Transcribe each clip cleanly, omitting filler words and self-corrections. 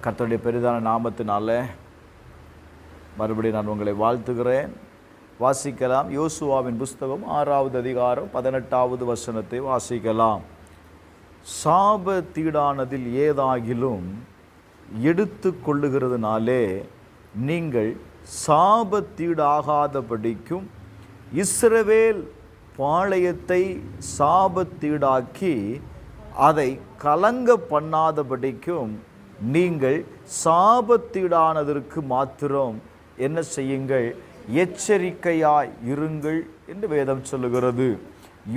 கர்த்தருடைய பெரிதான நாமத்தினால மறுபடியும் நான் உங்களை வாழ்த்துகிறேன். வாசிக்கலாம். யோசுவாவின் புஸ்தகம் 6வது அதிகாரம் 18வது வசனத்தை வாசிக்கலாம். சாபத்தீடானதில் ஏதாகிலும் எடுத்து கொள்ளுகிறதுனாலே நீங்கள் சாபத்தீடாகாதபடிக்கும் இஸ்ரவேல் பாளையத்தை சாபத்தீடாக்கி அதை கலங்க பண்ணாதபடிக்கும் நீங்கள் சாபத்தீடானதற்கு மாத்திரம் என்ன செய்யுங்கள்? எச்சரிக்கையாய் இருங்கள் என்று வேதம் சொல்லுகிறது.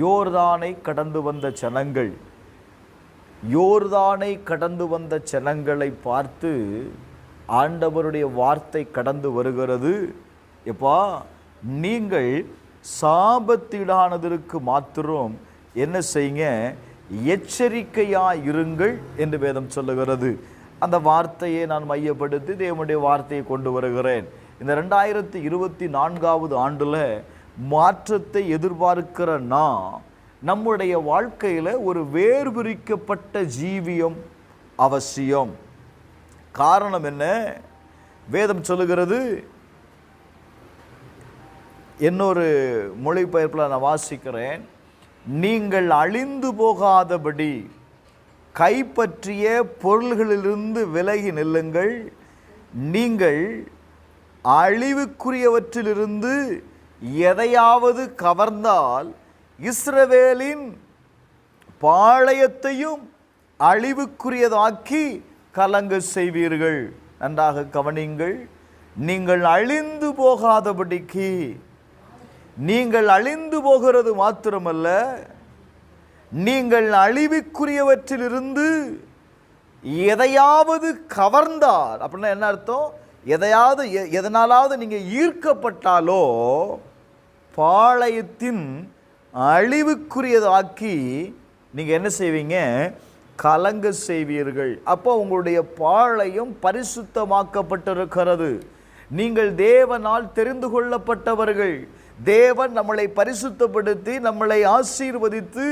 யோர்தானை கடந்து வந்த ஜனங்கள், யோர்தானை கடந்து வந்த ஜனங்களை பார்த்து ஆண்டவருடைய வார்த்தை கடந்து வருகிறது. எப்பா, நீங்கள் சாபத்தீடானதற்கு மாத்திரம் என்ன செய்யுங்க? எச்சரிக்கையாய் இருங்கள் என்று வேதம் சொல்லுகிறது. அந்த வார்த்தையை நான் மையப்படுத்தி தேவனுடைய வார்த்தையை கொண்டு வருகிறேன். இந்த 2024வது ஆண்டில் மாற்றத்தை எதிர்பார்க்கிற நம்முடைய வாழ்க்கையில் ஒரு வேறுபிரிக்கப்பட்ட ஜீவியம் அவசியம். காரணம் என்ன? வேதம் சொல்லுகிறது. இன்னொரு மொழிபெயர்ப்பில் நான் வாசிக்கிறேன். நீங்கள் அழிந்து போகாதபடி கைப்பற்றிய பொருள்களிலிருந்து விலகி நில்லுங்கள். நீங்கள் அழிவுக்குரியவற்றிலிருந்து எதையாவது கவர்ந்தால் இஸ்ரவேலின் பாளையத்தையும் அழிவுக்குரியதாக்கி கலங்க செய்வீர்கள். நன்றாக கவனியுங்கள். நீங்கள் அழிந்து போகாதபடிக்கு, நீங்கள் அழிந்து போகிறது மாத்திரமல்ல, நீங்கள் அழிவுக்குரியவற்றிலிருந்து எதையாவது கவர்ந்தால், அப்படின்னா என்ன அர்த்தம்? எதையாவது எதனாலாவது நீங்கள் ஈர்க்கப்பட்டாலோ பாளையத்தின் அழிவுக்குரியதாக்கி நீங்கள் என்ன செய்வீங்க? கலங்க செய்வீர்கள். அப்போ உங்களுடைய பாளையம் பரிசுத்தமாக்கப்பட்டிருக்கிறது. நீங்கள் தேவனால் தெரிந்து கொள்ளப்பட்டவர்கள். தேவன் நம்மளை பரிசுத்தப்படுத்தி நம்மளை ஆசீர்வதித்து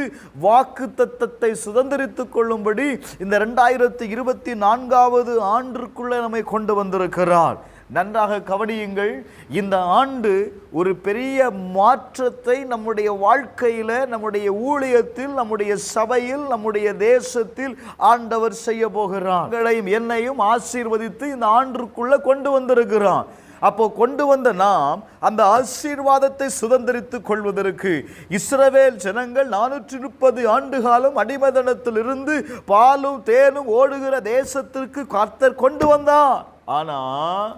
வாக்குத்தத்தத்தை சுதந்திரித்துக் கொள்ளும்படி இந்த 2024வது ஆண்டிற்குள்ளே நம்மை கொண்டு வந்திருக்கிறார். நன்றாக கவனியுங்கள். இந்த ஆண்டு ஒரு பெரிய மாற்றத்தை நம்முடைய வாழ்க்கையில், நம்முடைய ஊழியத்தில், நம்முடைய சபையில், நம்முடைய தேசத்தில் ஆண்டவர் செய்ய போகிறார். என்னையும் ஆசீர்வதித்து இந்த ஆண்டிற்குள்ளே கொண்டு வந்திருக்கிறார். அப்போ கொண்டு வந்த நாம் அந்த ஆசீர்வாதத்தை சுதந்திரித்துக் கொள்வதற்கு இஸ்ரவேல் ஜனங்கள் 430 ஆண்டு காலம் அடிமைத்தனத்தில் இருந்து பாலும் தேனும் ஓடுகிற தேசத்திற்கு கர்த்தர் கொண்டு வந்தார். ஆனால்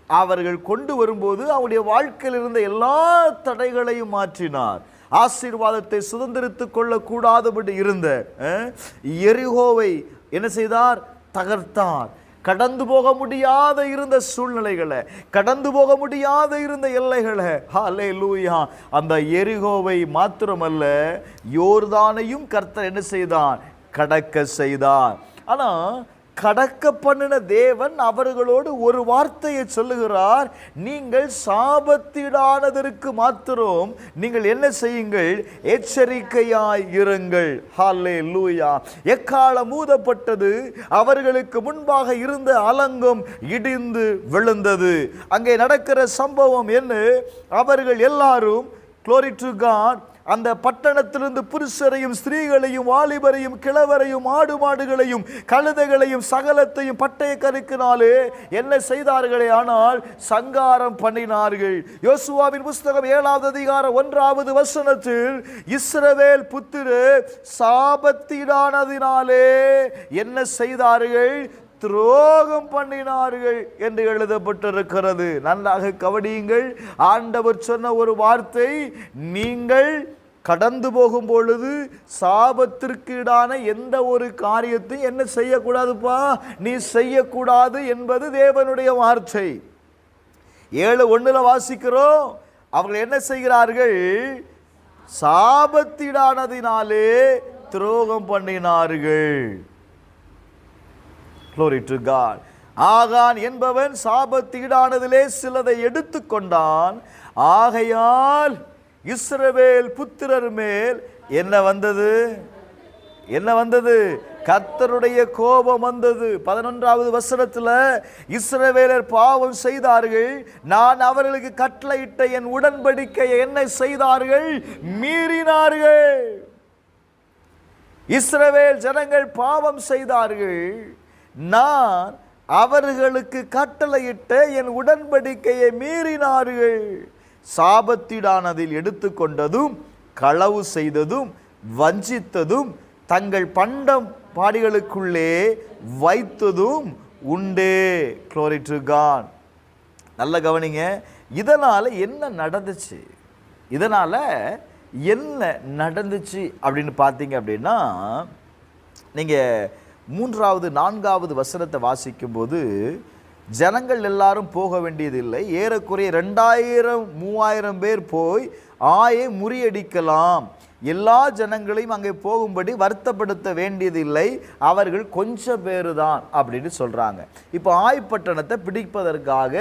அவர்கள் கொண்டு வரும்போது அவருடைய வாழ்க்கையில் இருந்த எல்லா தடைகளையும் மாற்றினார். ஆசீர்வாதத்தை சுதந்திரித்துக் கொள்ளக்கூடாதபடி இருந்த எரிகோவை என்ன செய்தார்? தகர்த்தார். கடந்து போக முடியாத இருந்த சூழ்நிலைகளை, கடந்து போக முடியாத இருந்த எல்லைகளை, ஹல்லேலூயா, அந்த எரிகோவை மாத்திரமல்ல யோர்தானையும் கர்த்தர் என்ன செய்தார்? கடக்க செய்தார். ஆனால் கடக்க பண்ணின தேவன் அவர்களோடு ஒரு வார்த்தையை சொல்லுகிறார். நீங்கள் சாபத்தீடானதற்கு மாத்திரம் நீங்கள் என்ன செய்யுங்கள்? எச்சரிக்கையாய் இருங்கள். ஹல்லேலூயா. எக்காலம் ஊதப்பட்டது. அவர்களுக்கு முன்பாக இருந்த அலங்கம் இடிந்து விழுந்தது. அங்கே நடக்கிற சம்பவம் என்ன? அவர்கள் எல்லாரும், glory to God, அந்த பட்டணத்திலிருந்து புருஷரையும் ஸ்திரீகளையும் வாலிபரையும் கிழவரையும் ஆடு மாடுகளையும் கழுதைகளையும் சகலத்தையும் பட்டய கருக்கினாலே என்ன செய்தார்களே? ஆனால் சங்காரம் பண்ணினார்கள். யோசுவாவின் புஸ்தகம் 7வது அதிகாரம் 1வது வசனத்தில் இஸ்ரவேல் புத்திரர் சாபத்தீடானதினாலே என்ன செய்தார்கள்? துரோகம் பண்ணினார்கள் என்று எழுதப்பட்டிருக்கிறது. நன்றாக கவனியுங்கள். ஆண்டவர் சொன்ன ஒரு வார்த்தை, நீங்கள் கடந்து போகும் பொழுது சாபத்திற்கு ஈடான எந்த ஒரு காரியத்தையும் என்ன செய்யக்கூடாதுப்பா? நீ செய்யக்கூடாது என்பது தேவனுடைய வார்த்தை. 7:1 வாசிக்கிறோம். அவர்கள் என்ன செய்கிறார்கள்? சாபத்தீடானதினாலே துரோகம் பண்ணினார்கள். Glory to God. ஆகான் என்பவன் சாபத்தீடானதிலே சிலதை எடுத்துக்கொண்டான். ஆகையால் இஸ்ரவேல் புத்திரர் மேல் என்ன வந்தது? என்ன வந்தது? கர்த்தருடைய கோபம் வந்தது. 11வது வசனத்துல இஸ்ரவேலர் பாவம் செய்தார்கள், நான் அவர்களுக்கு கட்டளையிட்ட என் உடன்படிக்கையை என்ன செய்தார்கள்? மீறினார்கள். இஸ்ரவேல் ஜனங்கள் பாவம் செய்தார்கள், நான் அவர்களுக்கு கட்டளையிட்ட என் உடன்படிக்கையை மீறினார்கள். சாபத்தீடானதில் எடுத்துக்கொண்டதும், களவு செய்ததும், வஞ்சித்ததும், தங்கள் பண்டம் பாடிகளுக்குள்ளே வைத்ததும் உண்டே. Glory to God. நல்ல கவனிங்க. இதனால என்ன நடந்துச்சு? இதனால என்ன நடந்துச்சு அப்படின்னு பார்த்தீங்க அப்படின்னா, நீங்க 3வது 4வது வசனத்தை வாசிக்கும் போது, ஜனங்கள் எல்லாரும் போக வேண்டியதில்லை, ஏறக்குறைய 2000 3000 பேர் போய் ஆயை முறியடிக்கலாம், எல்லா ஜனங்களையும் அங்கே போகும்படி வருத்தப்படுத்த வேண்டியதில்லை, அவர்கள் கொஞ்சம் பேரு தான் அப்படின்னு சொல்றாங்க. இப்போ ஆய்பட்டணத்தை பிடிப்பதற்காக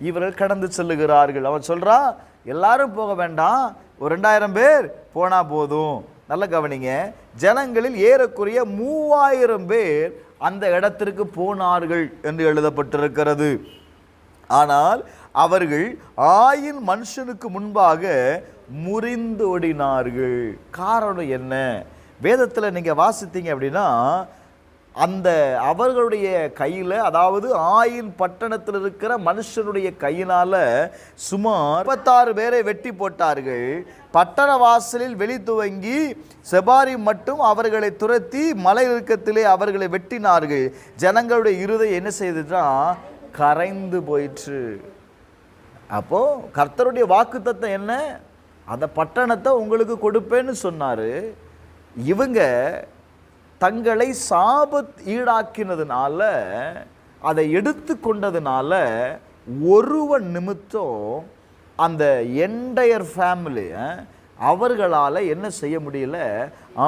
இவர்கள் கடந்து செல்லுகிறார்கள். அவன் சொல்றான், எல்லாரும் போக வேண்டாம், ஒரு 2000 பேர் போனா போதும். நல்ல கவனிங்க. ஜனங்களில் ஏறக்குறைய 3000 பேர் அந்த இடத்திற்கு போனார்கள் என்று எழுதப்பட்டிருக்கிறது. ஆனால் அவர்கள் ஆயின் மனுஷனுக்கு முன்பாக முறிந்து ஓடினார்கள். காரணம் என்ன? வேதத்தில் நீங்க வாசித்தீங்க அப்படின்னா, அந்த அவர்களுடைய கையில், அதாவது ஆயின் பட்டணத்தில் இருக்கிற மனுஷனுடைய கையினால சுமார் 36 பேரை வெட்டி போட்டார்கள். பட்டண வாசலில் வெளி துவங்கி செபாரி மட்டும் அவர்களை துரத்தி மலை இறுக்கத்திலே அவர்களை வெட்டினார்கள். ஜனங்களுடைய இருதயம் என்ன செய்துட்டா? கரைந்து போயிற்று. அப்போ கர்த்தருடைய வாக்குத்தத்தம் என்ன? அந்த பட்டணத்தை உங்களுக்கு கொடுப்பேன்னு சொன்னாரு. இவங்க தங்களை சாபத் ஈடாக்கினதுனால, அதை எடுத்து கொண்டதுனால, ஒருவன் நிமித்தம் அந்த என்டையர் ஃபேமிலி அவர்களால் என்ன செய்ய முடியல?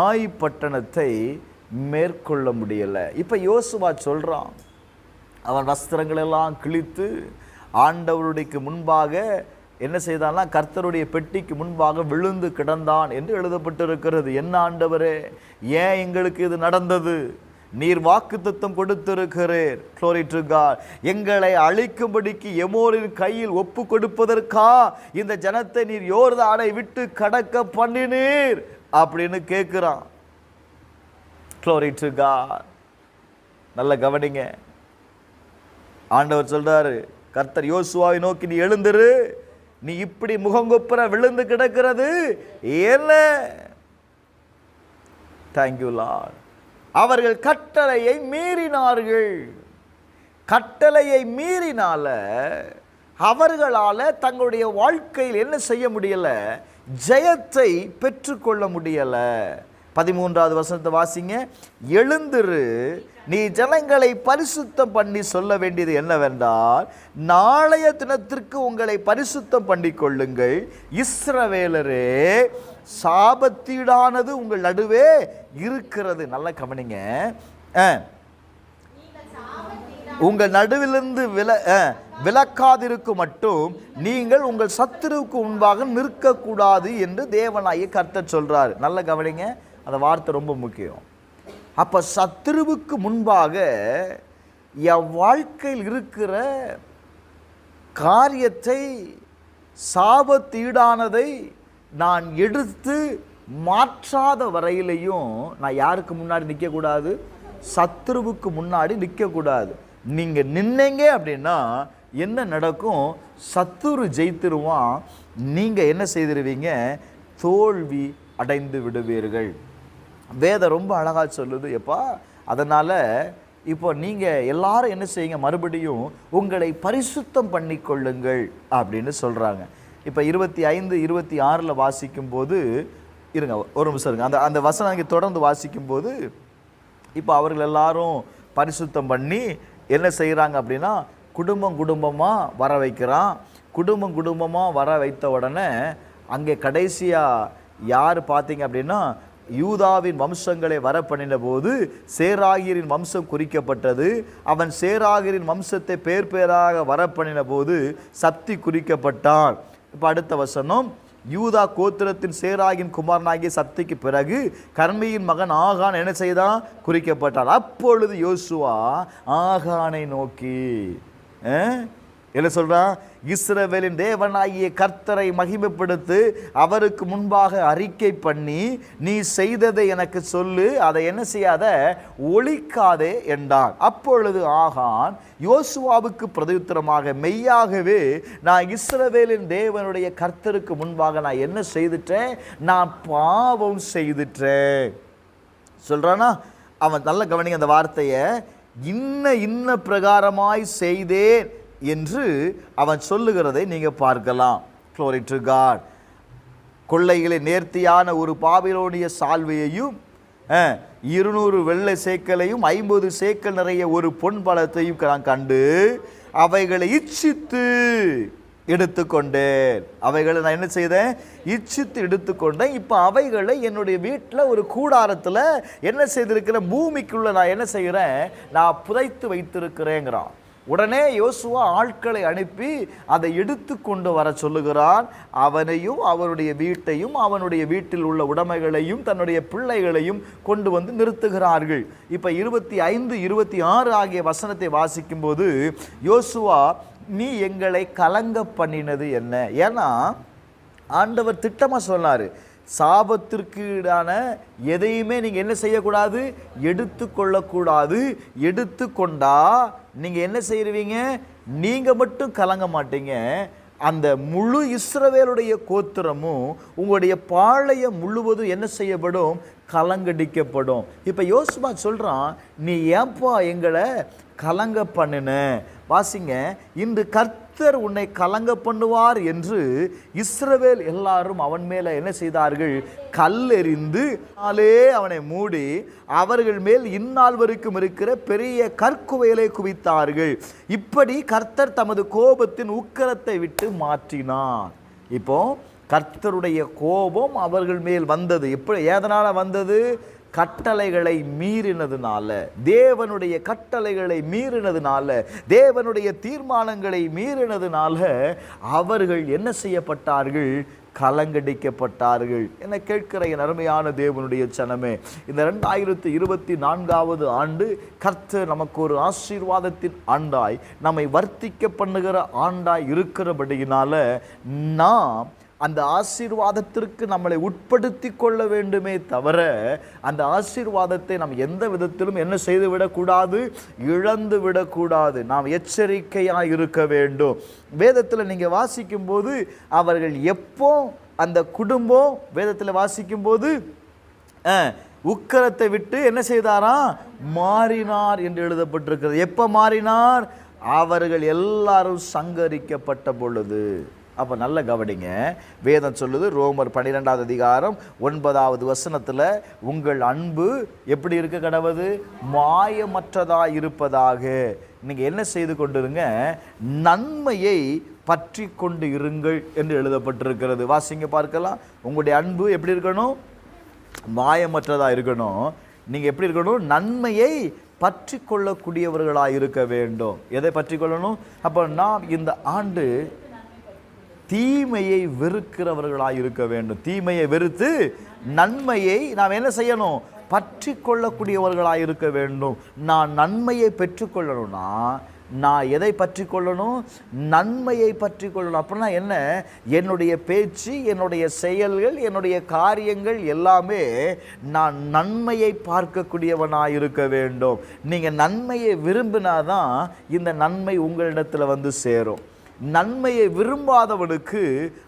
ஆய் பட்டணத்தை மேற்கொள்ள முடியல. இப்போ யோசுவா சொல்றான், அவன் வஸ்திரங்களெல்லாம் கிழித்து ஆண்டவருடைய முன்பாக என்ன செய்தான்னா, கர்த்தருடைய பெட்டிக்கு முன்பாக விழுந்து கிடந்தான் என்று எழுதப்பட்டிருக்கிறது. என்ன ஆண்டவரே, ஏன் எங்களுக்கு இது நடந்தது? நீர் வாக்குத்தத்தம் கொடுத்திருக்கிறீர். Glory to God. எங்களை அழிக்கும்படிக்கு எமோரின் கையில் ஒப்பு கொடுப்பதற்கா இந்த ஜனத்தை நீர் யோர்தானை விட்டு கடக்க பண்ணினீர் அப்படின்னு கேட்கிறான். Glory to God. நல்ல கவனிங்க. ஆண்டவர் சொல்றாரு, கர்த்தர் யோசுவாவை நோக்கி, நீ எழுந்திரு, நீ இப்படி முகங்கொப்புற விழுந்து கிடக்கிறது என்ன? Thank you Lord. அவர்கள் கட்டளையை மீறினார்கள். கட்டளையை மீறினால அவர்களால தங்களுடைய வாழ்க்கையில் என்ன செய்ய முடியல? ஜெயத்தை பெற்றுக்கொள்ள முடியல. 13வது வசனத்தை வாசிங்க. எழுந்திரு, நீ ஜனங்களை பரிசுத்தம் பண்ணி சொல்ல வேண்டியது என்னவென்றால், நாளைய தினத்திற்கு உங்களை பரிசுத்தம் பண்ணி கொள்ளுங்கள். இஸ்ரவேலரே, சாபத்தீடானது உங்கள் நடுவே இருக்கிறது. நல்ல கவனிங்க. உங்கள் நடுவிலிருந்து விலக்காதிருக்கு மட்டும் நீங்கள் உங்கள் சத்துருவுக்கு முன்பாக நிற்கக்கூடாது என்று தேவனாகிய கர்த்தர் சொல்றாரு. நல்ல கவனிங்க, அந்த வார்த்தை ரொம்ப முக்கியம். அப்ப சத்துருவுக்கு முன்பாக என் வாழ்க்கையில் இருக்கிற காரியத்தை, சாபத்தீடானதை நான் எடுத்து மாற்றாத வரையிலையும் நான் யாருக்கு முன்னாடி நிற்கக்கூடாது? சத்துருவுக்கு முன்னாடி நிற்கக்கூடாது. நீங்க நின்னீங்க அப்படின்னா என்ன நடக்கும்? சத்துரு ஜெயித்திருவான், நீங்க என்ன செய்திருவீங்க? தோல்வி அடைந்து விடுவீர்கள். வேதம் ரொம்ப அழகா சொல்லுது. எப்பா, அதனால இப்போ நீங்க எல்லாரும் என்ன செய்யுங்க? மறுபடியும் உங்களை பரிசுத்தம் பண்ணி கொள்ளுங்கள் அப்படின்னு சொல்றாங்க. இப்போ 25 26 வாசிக்கும் போது, இருங்க ஒரு நிமிஷம் இருங்க, அந்த அந்த வசனம் தொடர்ந்து வாசிக்கும் போது, இப்போ அவர்கள் எல்லாரும் பரிசுத்தம் பண்ணி என்ன செய்கிறாங்க அப்படின்னா, குடும்பம் குடும்பமாக வர வைக்கிறான். குடும்பம் குடும்பமாக வர வைத்த உடனே அங்கே கடைசியாக யார் பார்த்தீங்க அப்படின்னா, யூதாவின் வம்சங்களை வர பண்ணின போது சேராகியரின் வம்சம் குறிக்கப்பட்டது. அவன் சேராகியரின் வம்சத்தை பேர் பேராக வர பண்ணின போது சப்தி குறிக்கப்பட்டான். இப்போ அடுத்த வசனம், யூதா கோத்திரத்தின் சேராகின் குமாரனாகிய சப்திக்கு பிறகு கர்மியின் மகன் ஆகான் என்ன செய்தான்? குறிக்கப்பட்டார். அப்பொழுது யோசுவா ஆகானை நோக்கி என்ன சொல்றான்? இஸ்ரவேலின் தேவனாகிய கர்த்தரை மகிமைப்படுத்து, அவருக்கு முன்பாக அறிக்கை பண்ணி நீ செய்ததை எனக்கு சொல்லு, அதை என்ன செய்யாத, ஒழிக்காதே என்றான். அப்பொழுது ஆகான் யோசுவாவுக்கு பிரதியுத்தரமாக, மெய்யாகவே நான் இஸ்ரவேலின் தேவனுடைய கர்த்தருக்கு முன்பாக நான் என்ன செய்துட்டேன்? நான் பாவம் செய்துட்டேன் சொல்றானா. அவன் நல்ல கவனிங்க அந்த வார்த்தையை, இன்ன பிரகாரமாய் செய்தேன் என்று அவன் சொல்லுகிறதை நீங்க பார்க்கலாம். Glory to God. கொள்ளைகளை நேர்த்தியான ஒரு பாபிலோனிய சால்வையையும் 200 வெள்ளை சேக்கலையும் 50 சேக்கல் நிறைய ஒரு பொன் பழத்தையும் நான் கண்டு அவைகளை இச்சித்து எடுத்துக்கொண்டேன். அவைகளை நான் என்ன செய்தேன்? இச்சித்து எடுத்துக்கொண்டேன். இப்போ அவைகளை என்னுடைய வீட்டில் ஒரு கூடாரத்தில் என்ன செய்திருக்கிறேன்? பூமிக்குள்ள நான் என்ன செய்கிறேன்? நான் புதைத்து வைத்திருக்கிறேங்கிறான். உடனே யோசுவா ஆட்களை அனுப்பி அதை எடுத்து கொண்டு வர சொல்லுகிறான். அவனையும் அவனுடைய வீட்டையும் அவனுடைய வீட்டில் உள்ள உடைமைகளையும் தன்னுடைய பிள்ளைகளையும் கொண்டு வந்து நிறுத்துகிறார்கள். இப்போ 25, 26 ஆகிய வசனத்தை வாசிக்கும் போது, யோசுவா நீ எங்களை கலங்க பண்ணினது என்ன? ஏன்னா ஆண்டவர் திட்டமாக சொன்னார், சாபத்திற்கு ஈடான எதையுமே நீங்கள் என்ன செய்யக்கூடாது? எடுத்து கொள்ளக்கூடாது. எடுத்து கொண்டா நீங்கள் என்ன செய்வீங்க? நீங்கள் மட்டும் கலங்க மாட்டீங்க, அந்த முழு இஸ்ரவேலுடைய கோத்திரமும் உங்களுடைய பாளையம் முழுவதும் என்ன செய்யப்படும்? கலங்கடிக்கப்படும். இப்போ யோசுவா சொல்கிறான், நீ ஏன்பா எங்களை கலங்க பண்ணின? வாசிங்க, இன்று கர்த்தர் உன்னை கலங்க பண்ணுவார் என்று இஸ்ரவேல் எல்லாரும் அவன் மேலே என்ன செய்தார்கள்? கல்லெறிந்து அவனை மூடி அவர்கள் மேல் இந்நாள் வரைக்கும் இருக்கிற பெரிய கற்குவைகளை குவித்தார்கள். இப்படி கர்த்தர் தமது கோபத்தின் உக்கிரத்தை விட்டு மாற்றினார். இப்போ கர்த்தருடைய கோபம் அவர்கள் மேல் வந்தது. எப்படி, எதனால வந்தது? கட்டளைகளை மீறினதுனால, தேவனுடைய கட்டளைகளை மீறினதுனால, தேவனுடைய தீர்மானங்களை மீறினதுனால அவர்கள் என்ன செய்யப்பட்டார்கள்? கலங்கடிக்கப்பட்டார்கள். என கேட்கிற என் அருமையான தேவனுடைய ஜனமே, இந்த 2024 ஆண்டு கர்த்தர் நமக்கு ஒரு ஆசீர்வாதத்தின் ஆண்டாய், நம்மை வர்த்திக்க பண்ணுகிற ஆண்டாய் இருக்கிறபடியினால நாம் அந்த ஆசீர்வாதத்திற்கு நம்மளை உட்படுத்தி கொள்ள வேண்டுமே தவிர, அந்த ஆசீர்வாதத்தை நாம் எந்த விதத்திலும் என்ன செய்து விடக்கூடாது? இழந்து விடக்கூடாது. நாம் எச்சரிக்கையாக இருக்க வேண்டும். வேதத்தில் நீங்கள் வாசிக்கும் போது அவர்கள் எப்போ அந்த குடும்பம் வேதத்தில் வாசிக்கும் போது உக்கிரத்தை விட்டு என்ன செய்தாராம்? மாறினார் என்று எழுதப்பட்டிருக்கிறது. எப்போ மாறினார்? அவர்கள் எல்லாரும் சங்கரிக்கப்பட்ட பொழுது. அப்போ நல்ல கவனிங்க, வேதம் சொல்லுது, ரோமர் 12வது அதிகாரம் 9வது வசனத்தில், உங்கள் அன்பு எப்படி இருக்க கடவுது? மாயமற்றதாக இருப்பதாக. நீங்கள் என்ன செய்து கொண்டிருங்க? நன்மையை பற்றி கொண்டு இருங்கள் என்று எழுதப்பட்டிருக்கிறது. வாசிங்க பார்க்கலாம். உங்களுடைய அன்பு எப்படி இருக்கணும்? மாயமற்றதாக இருக்கணும். நீங்கள் எப்படி இருக்கணும்? நன்மையை பற்றி கொள்ளக்கூடியவர்களாக இருக்க வேண்டும். எதை பற்றி கொள்ளணும்? அப்போ நாம் இந்த ஆண்டு தீமையை வெறுக்கிறவர்களாக இருக்க வேண்டும். தீமையை வெறுத்து நன்மையை நாம் என்ன செய்யணும்? பற்றி கொள்ளக்கூடியவர்களாக இருக்க வேண்டும். நான் நன்மையை பெற்றுக்கொள்ளணும்னா நான் எதை பற்றி கொள்ளணும்? நன்மையை பற்றி கொள்ளணும். அப்படின்னா என்ன? என்னுடைய பேச்சு, என்னுடைய செயல்கள், என்னுடைய காரியங்கள் எல்லாமே நான் நன்மையை பார்க்கக்கூடியவனாக இருக்க வேண்டும். நீங்கள் நன்மையை விரும்பினாதான் இந்த நன்மை உங்களிடத்தில் வந்து சேரும். நன்மையை விரும்பாதவனுக்கு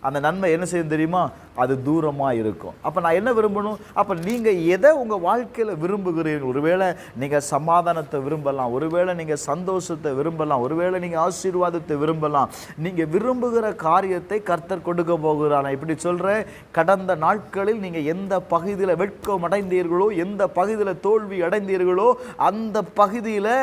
அந்த நன்மை என்ன செய்யும் தெரியுமா? அது தூரமாக இருக்கும். அப்போ நான் என்ன விரும்பணும்? அப்போ நீங்கள் எதை உங்கள் வாழ்க்கையில் விரும்புகிறீர்கள்? ஒருவேளை நீங்கள் சமாதானத்தை விரும்பலாம், ஒருவேளை நீங்கள் சந்தோஷத்தை விரும்பலாம், ஒருவேளை நீங்கள் ஆசீர்வாதத்தை விரும்பலாம். நீங்கள் விரும்புகிற காரியத்தை கர்த்தர் கொடுக்க போகிறார். நான் இப்படி சொல்கிறேன், கடந்த நாட்களில் நீங்கள் எந்த பகுதியில் வெட்கம் அடைந்தீர்களோ, எந்த பகுதியில் தோல்வி அடைந்தீர்களோ, அந்த பகுதியில்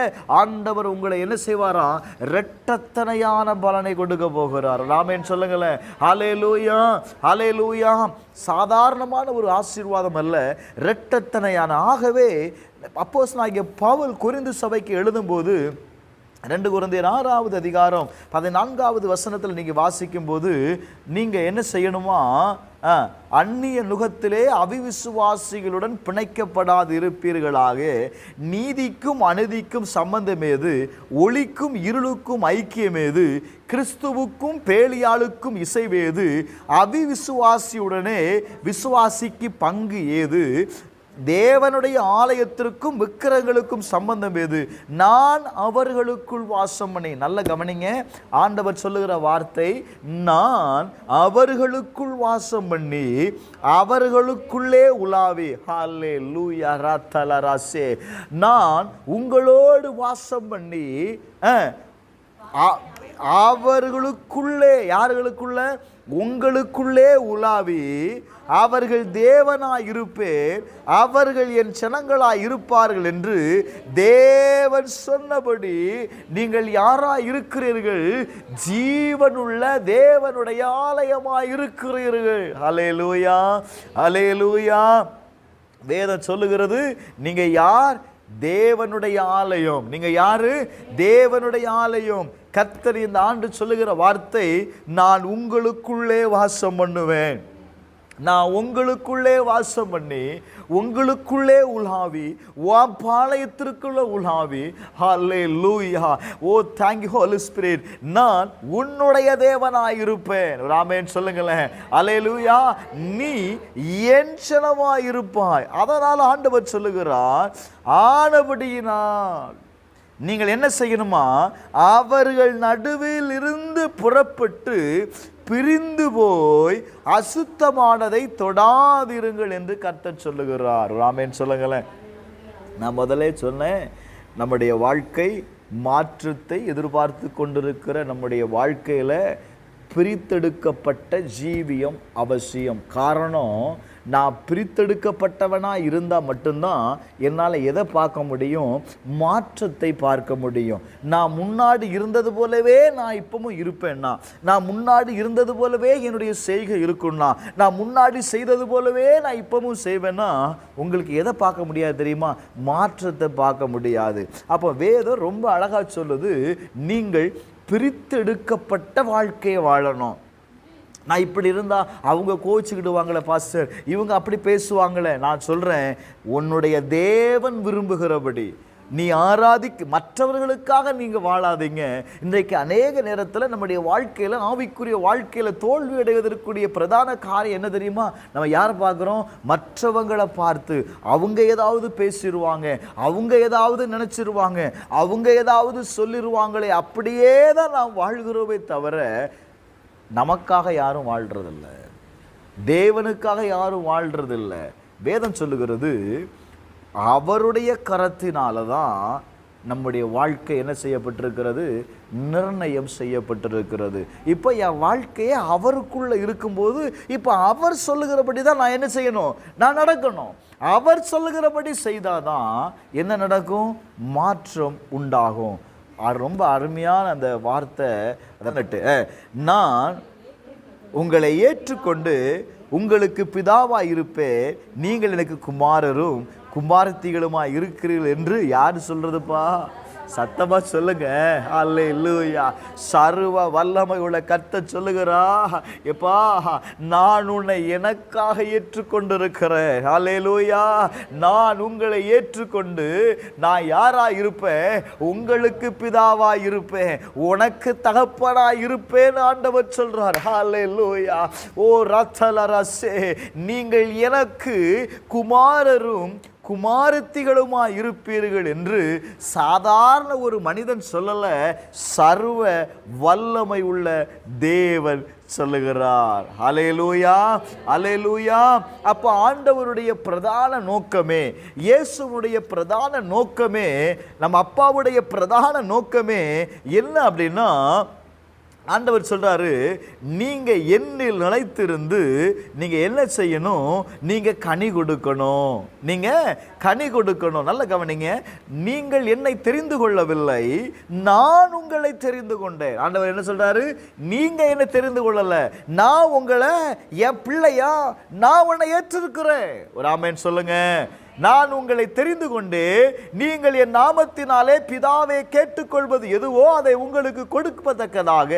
ஆண்டவர் உங்களை என்ன செய்வாரா? இரட்டத்தனையான பலனை கொடுக்க போகிறார். ஆமென் சொல்லுங்களேன். ஹல்லேலூயா, ஹல்லேலூயா. சாதாரணமான ஒரு ஆசீர்வாதம் அல்ல, இரட்டத்தனையான. ஆகவே அப்போஸ்தலனாகிய பவுல் கொரிந்து சபைக்கு எழுதும்போது 2 கொரிந்தியர் 6வது அதிகாரம் 14வது வசனத்தில் நீங்கள் வாசிக்கும் போது நீங்கள் என்ன செய்யணுமா, அந்நிய நுகத்திலே அவிவிசுவாசிகளுடன் பிணைக்கப்படாது இருப்பீர்களாக, நீதிக்கும் அநீதிக்கும் சம்பந்தமேது, ஒளிக்கும் இருளுக்கும் ஐக்கியமேது, கிறிஸ்துவுக்கும் பேலியாளுக்கும் இசைவேது, அவிவிசுவாசியுடனே விசுவாசிக்கு பங்கு ஏது, தேவனுடைய ஆலயத்திற்கும் விக்கிரகங்களுக்கும் சம்பந்தம் ஏது, நான் அவர்களுக்குள் வாசம் பண்ணி. நல்ல கவனிங்க, ஆண்டவர் சொல்லுகிற வார்த்தை, நான் அவர்களுக்குள் வாசம் பண்ணி அவர்களுக்குள்ளே உலாவி. ஹல்லேலூயா ரத்தலராசே. நான் உங்களோடு வாசம் பண்ணி அவர்களுக்குள்ளே, யார்களுக்குள்ள? உங்களுக்குள்ளே உலாவி அவர்கள் தேவனாய் இருப்பேன், அவர்கள் என் ஜனங்களாய் இருப்பார்கள் என்று தேவன் சொன்னபடி நீங்கள் யாராய் இருக்கிறீர்கள்? ஜீவனுள்ள தேவனுடைய ஆலயமாய் இருக்கிறீர்கள். அல்லேலூயா, அல்லேலூயா. வேதம் சொல்லுகிறது, நீங்க யார்? தேவனுடைய ஆலயம். நீங்க யாரு? தேவனுடைய ஆலயம். கர்த்தர் இந்த ஆண்டு சொல்லுகிற வார்த்தை, நான் உங்களுக்குள்ளே வாசம் பண்ணுவேன். நான் உங்களுக்குள்ளே வாசம் பண்ணி உங்களுக்குள்ளே உலாவி பாளையத்திற்குள்ள உலாவி. Hallelujah. Oh thank you holy spirit. நான் உன்னுடைய தேவனாய் இருப்பேன். ஆமென் சொல்லுங்களேன். ஹல்லேலூயா. நீ என் ஜனமாய் இருப்பாய். அதனால் ஆண்டவர் சொல்லுகிறார், ஆனபடியினால் நீங்கள் என்ன செய்யணுமா, அவர்கள் நடுவில் இருந்து புறப்பட்டு பிரிந்து போய் அசுத்தமானதை தொடாதிருங்கள் என்று கர்த்தர் சொல்லுகிறார். ஆமென் சொல்லுங்களேன். நான் முதலே சொன்னேன், நம்முடைய வாழ்க்கை மாற்றத்தை எதிர்பார்த்து கொண்டிருக்கிற நம்முடைய வாழ்க்கையில் பிரித்தெடுக்கப்பட்ட ஜீவியம் அவசியம். காரணம், நான் பிரித்தெடுக்கப்பட்டவனாக இருந்தால் மட்டும்தான் என்னால் எதை பார்க்க முடியும்? மாற்றத்தை பார்க்க முடியும். நான் முன்னாடி இருந்தது போலவே நான் இப்பவும் இருப்பேன்னா, நான் முன்னாடி இருந்தது போலவே என்னுடைய செய்கை இருக்குன்னா, நான் முன்னாடி செய்தது போலவே நான் இப்பவும் செய்வேன்னா, உங்களுக்கு எதை பார்க்க முடியாது தெரியுமா? மாற்றத்தை பார்க்க முடியாது. அப்போ வேதம் ரொம்ப அழகாக சொல்லுது, நீங்கள் பிரித்தெடுக்கப்பட்ட வாழ்க்கையை வாழணும். நான் இப்படி இருந்தால் அவங்க கோச்சிக்கிடுவாங்களே பாஸ்டர், இவங்க அப்படி பேசுவாங்களே. நான் சொல்கிறேன், உன்னுடைய தேவன் விரும்புகிறபடி நீ மற்றவர்களுக்காக நீங்கள் வாழாதீங்க. இன்றைக்கு அநேக நேரத்தில் நம்முடைய வாழ்க்கையில், ஆவிக்குரிய வாழ்க்கையில் தோல்வி அடைவதற்குரிய பிரதான காரியம் என்ன தெரியுமா? நம்ம யாரை பார்க்குறோம்? மற்றவங்களை பார்த்து அவங்க ஏதாவது பேசிடுவாங்க, அவங்க ஏதாவது நினச்சிருவாங்க, அவங்க ஏதாவது சொல்லிடுவாங்களே, அப்படியே தான் நாம் வாழ்கிறோமே தவிர நமக்காக யாரும் வாழ்கிறதில்ல, தேவனுக்காக யாரும் வாழ்கிறதில்ல. வேதம் சொல்லுகிறது, அவருடைய கரத்தினால தான் நம்முடைய வாழ்க்கை என்ன செய்யப்பட்டிருக்கிறது? நிர்ணயம் செய்யப்பட்டிருக்கிறது. இப்போ என் வாழ்க்கையே அவருக்குள்ளே இருக்கும்போது, இப்போ அவர் சொல்லுகிறபடி தான் நான் என்ன செய்யணும்? நான் நடக்கணும். அவர் சொல்லுகிறபடி செய்தாதான் என்ன நடக்கும்? மாற்றம் உண்டாகும். ரொம்ப அருமையான அந்த வார்த்தை. அதனட்டு, நான் உங்களை ஏற்றுக்கொண்டு உங்களுக்கு பிதாவாக இருப்பேன், நீங்கள் எனக்கு குமாரரும் குமாரத்திகளுமா இருக்கிறீர்கள் என்று யார் சொல்றதுப்பா? சத்தமா சொல்லுங்க. அல்லேலூயா. சர்வ வல்லமை உள்ள கர்த்தர் சொல்லுகிறா, எப்பா நான் உன்னை எனக்காக ஏற்றுக்கொண்டிருக்கிறேன். அல்லேலூயா. நான் உங்களை ஏற்றுக்கொண்டு நான் யாரா இருப்பேன்? உங்களுக்கு பிதாவா இருப்பேன், உனக்கு தகப்பனா இருப்பேன் ஆண்டவர் சொல்றார். அல்லேலூயா. ஓ ரத்தலரசே, நீங்கள் எனக்கு குமாரரும் குமாரத்திகளுமா இருப்பீர்கள் என்று சாதாரண ஒரு மனிதன் சொல்லல, சர்வ வல்லமை உள்ள தேவன் சொல்லுகிறார். அல்லேலூயா, அல்லேலூயா. அப்ப ஆண்டவருடைய பிரதான நோக்கமே, இயேசுவுடைய பிரதான நோக்கமே, நம்ம அப்பாவுடைய பிரதான நோக்கமே என்ன அப்படின்னா, ஆண்டவர் சொல்றாரு, நீங்க என்னில் நிலைத்திருந்து நீங்க என்ன செய்யணும்? நீங்க கனி கொடுக்கணும். நீங்க கனி கொடுக்கணும். நல்ல கவனிங்க. நீங்கள் என்னை தெரிந்து கொள்ளவில்லை, நான் உங்களை தெரிந்து கொண்டேன். ஆண்டவர் என்ன சொல்றாரு? நீங்க என்னை தெரிந்து கொள்ளல, நான் உங்களை என் பிள்ளையா, நான் உன்னை ஏற்றிருக்கிறேன். ஒரு ஆமென் சொல்லுங்க. நான் உங்களை தெரிந்து கொண்டு நீங்கள் என் நாமத்தினாலே பிதாவை கேட்டுக்கொள்வது எதுவோ அதை உங்களுக்கு கொடுப்பதற்கதாக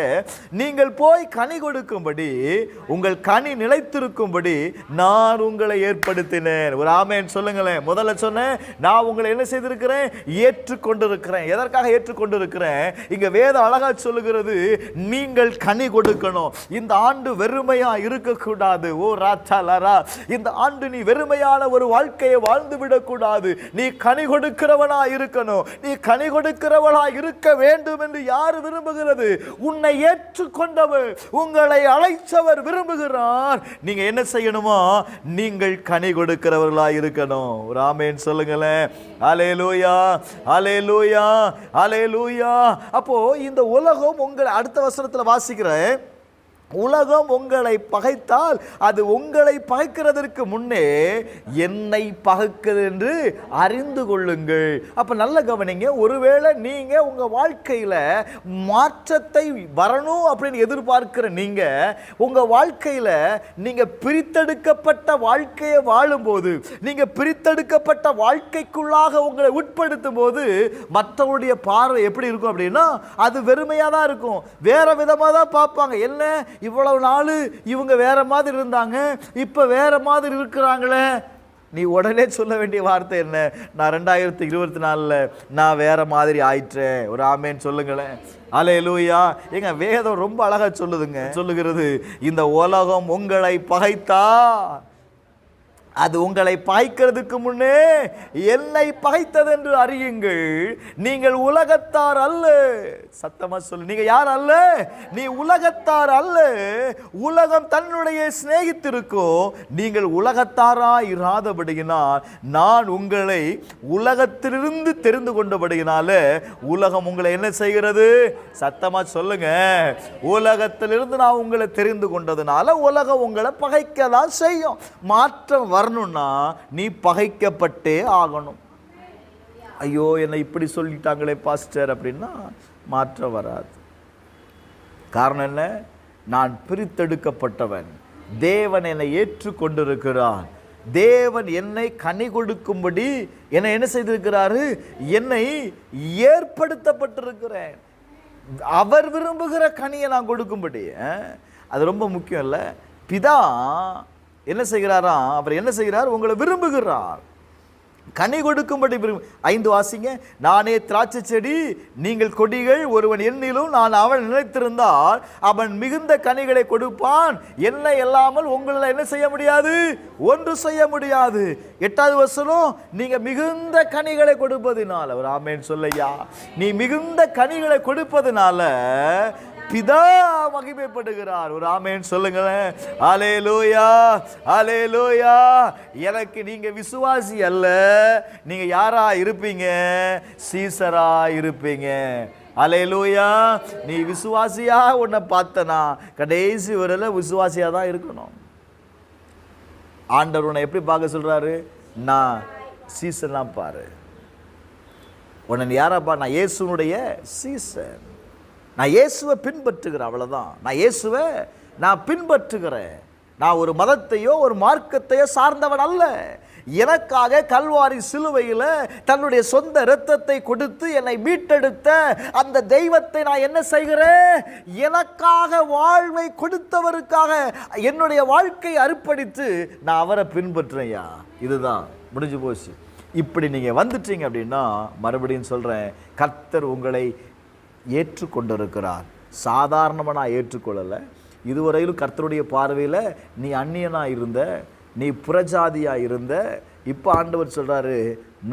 நீங்கள் போய் கனி கொடுக்கும்படி உங்கள் கனி நிலைத்திருக்கும்படி நான் உங்களை ஏற்படுத்தினேன். ஒரு ஆமென் சொல்லுங்களேன். முதல்ல சொன்னேன், நான் உங்களை என்ன செய்திருக்கிறேன்? ஏற்றுக்கொண்டிருக்கிறேன். எதற்காக ஏற்றுக்கொண்டிருக்கிறேன்? இங்க வேதம் அழகா சொல்லுகிறது, நீங்கள் கனி கொடுக்கணும். இந்த ஆண்டு வெறுமையா இருக்கக்கூடாது. ஓ ராச்சாலரா, இந்த ஆண்டு நீ வெறுமையான ஒரு வாழ்க்கையை வாழ்ந்து விடக்கூடாது. நீ கனி கொடுக்கிறவனா இருக்கணும். நீ கனி கொடுக்கிறவனா இருக்க வேண்டும் என்று யார் விரும்புகிறது? உன்னை ஏற்றுக்கொண்டவர், உங்களை அழைத்தவர் விரும்புகிறார். நீங்க என்ன செய்யணுமா? நீங்கள் கனி கொடுக்கிறவர்களா இருக்கணும். ஒரு ஆமென் சொல்லுங்களேன். அல்லேலூயா, அல்லேலூயா, அல்லேலூயா. அப்போ இந்த உலகம் உங்களை, அடுத்த வசனத்தில் வாசிக்கிறேன், உலகம் உங்களை பகைத்தால் அது உங்களை பகைக்கிறதற்கு முன்னே என்னை பகைக்கிறது என்று அறிந்து கொள்ளுங்கள். அப்ப நல்ல கவனிங்க. ஒருவேளை நீங்க உங்க வாழ்க்கையில மாற்றத்தை வரணும் அப்படின்னு எதிர்பார்க்கிற நீங்க உங்க வாழ்க்கையில நீங்க பிரித்தெடுக்கப்பட்ட வாழ்க்கையை வாழும்போது, நீங்க பிரித்தெடுக்கப்பட்ட வாழ்க்கைக்குள்ளாக உங்களை உட்படுத்தும் போது மற்றவருடைய பார்வை எப்படி இருக்கும் அப்படின்னா அது வெறுமையா தான் இருக்கும். வேற விதமா தான் பார்ப்பாங்க. என்ன இவ்வளவு நாள் இவங்க வேற மாதிரி இருந்தாங்க, இப்ப வேற மாதிரி இருக்கிறாங்களே. நீ உடனே சொல்ல வேண்டிய வார்த்தை என்ன? நான் 2024 நான் வேற மாதிரி ஆயிற்றேன். ஒரு ஆமென் சொல்லுங்களேன். அல்லேலூயா. எங்க வேதம் ரொம்ப அழகா சொல்லுகிறது, இந்த உலகம் உங்களை பகைத்தா அது உங்களை பகைக்கிறதுக்கு முன்னே என்னை பகைத்தது என்று அறியுங்கள். நீங்கள் உலகத்தார் அல்ல. சத்தமா சொல்லு, நீங்க யார் அல்ல? நீ உலகத்தார் அல்ல. உலகம் தன்னுடைய சிநேகித்திருக்கோ, நீங்கள் உலகத்தாராய் இராதபடியினால் நான் உங்களை உலகத்திலிருந்து தெரிந்து கொண்டபடியினால உலகம் உங்களை என்ன செய்கிறது? சத்தமா சொல்லுங்க. உலகத்திலிருந்து நான் உங்களை தெரிந்து கொண்டதுனால உலகம் உங்களை பகைக்கதான் செய்யும். மாற்றம் வரணும்னா நீ பகைக்கப்பட்டே ஆகணும். ஐயோ என்னை இப்படி சொல்லிட்டாங்களே பாஸ்டர் அப்படின்னா மாற்றம் வராது. காரணம் என்ன? நான் பிரித்தெடுக்கப்பட்டவன். தேவன் என்னை ஏற்றுக்கொண்டிருக்கிறார். தேவன் என்னை கனி கொடுக்கும்படி என்னை என்ன செய்திருக்கிறாரு? என்னை ஏற்படுத்தப்பட்டிருக்கிறேன். அவர் விரும்புகிற கனியை நான் கொடுக்கும்படி. அது ரொம்ப முக்கியம் இல்லை? பிதா என்ன செய்கிறாராம்? அவர் என்ன செய்கிறார்? உங்களை விரும்புகிறார், கனி கொடுக்கும்படி 5 வாசிங்க. நானே திராட்சை செடி, நீங்கள் கொடிகள். ஒருவன் என்னிலும் நான் அவன் நிலைத்திருந்தால் அவன் மிகுந்த கனிகளை கொடுப்பான். என்னை இல்லாமல் உங்களால் என்ன செய்ய முடியாது? ஒன்று செய்ய முடியாது. 8வது வசனம், நீங்க மிகுந்த கனிகளை கொடுப்பதினால, ஒரு ஆமென் சொல்லையா, நீ மிகுந்த கனிகளை கொடுப்பதினால பிதா மகிமைப்படுகிறார். ஒரு ஆமென் சொல்லுங்களேன். அல்லேலூயா, அல்லேலூயா. எனக்கு நீங்க விசுவாசி அல்ல, நீங்க யாரா இருப்பீங்க? சீசரா இருப்பீங்க. அல்லேலூயா. நீ விசுவாசியா உன்னை பார்த்தனா கடைசி வரையில விசுவாசியா தான் இருக்கணும். ஆண்டவர் உன்னை எப்படி பார்க்க சொல்றாரு? நான் சீசன்லாம் பாரு. உன்னை யாராப்பா? நான் இயேசுனுடைய சீசன். நான் இயேசுவை பின்பற்றுகிறேன், அவ்வளோதான். நான் இயேசுவை நான் பின்பற்றுகிறேன். நான் ஒரு மதத்தையோ ஒரு மார்க்கத்தையோ சார்ந்தவன் அல்ல. எனக்காக கல்வாரி சிலுவையில் தன்னுடைய சொந்த இரத்தத்தை கொடுத்து என்னை மீட்டெடுத்த அந்த தெய்வத்தை நான் என்ன செய்கிறேன்? எனக்காக வாழ்வை கொடுத்தவருக்காக என்னுடைய வாழ்க்கையை அர்ப்பணித்து நான் அவரை பின்பற்றுறேன்யா. இதுதான் முடிஞ்சு போச்சு. இப்படி நீங்கள் வந்துட்டீங்க அப்படின்னா, மறுபடியும் சொல்கிறேன், கர்த்தர் உங்களை ஏற்றுக்கொண்டிருக்கிறார். சாதாரணமாக நான் ஏற்றுக்கொள்ளலை. இதுவரையிலும் கர்த்தருடைய பார்வையில் நீ அந்நியனாக இருந்த, நீ புறஜாதியாக இருந்த. இப்போ ஆண்டவர் சொல்கிறாரு,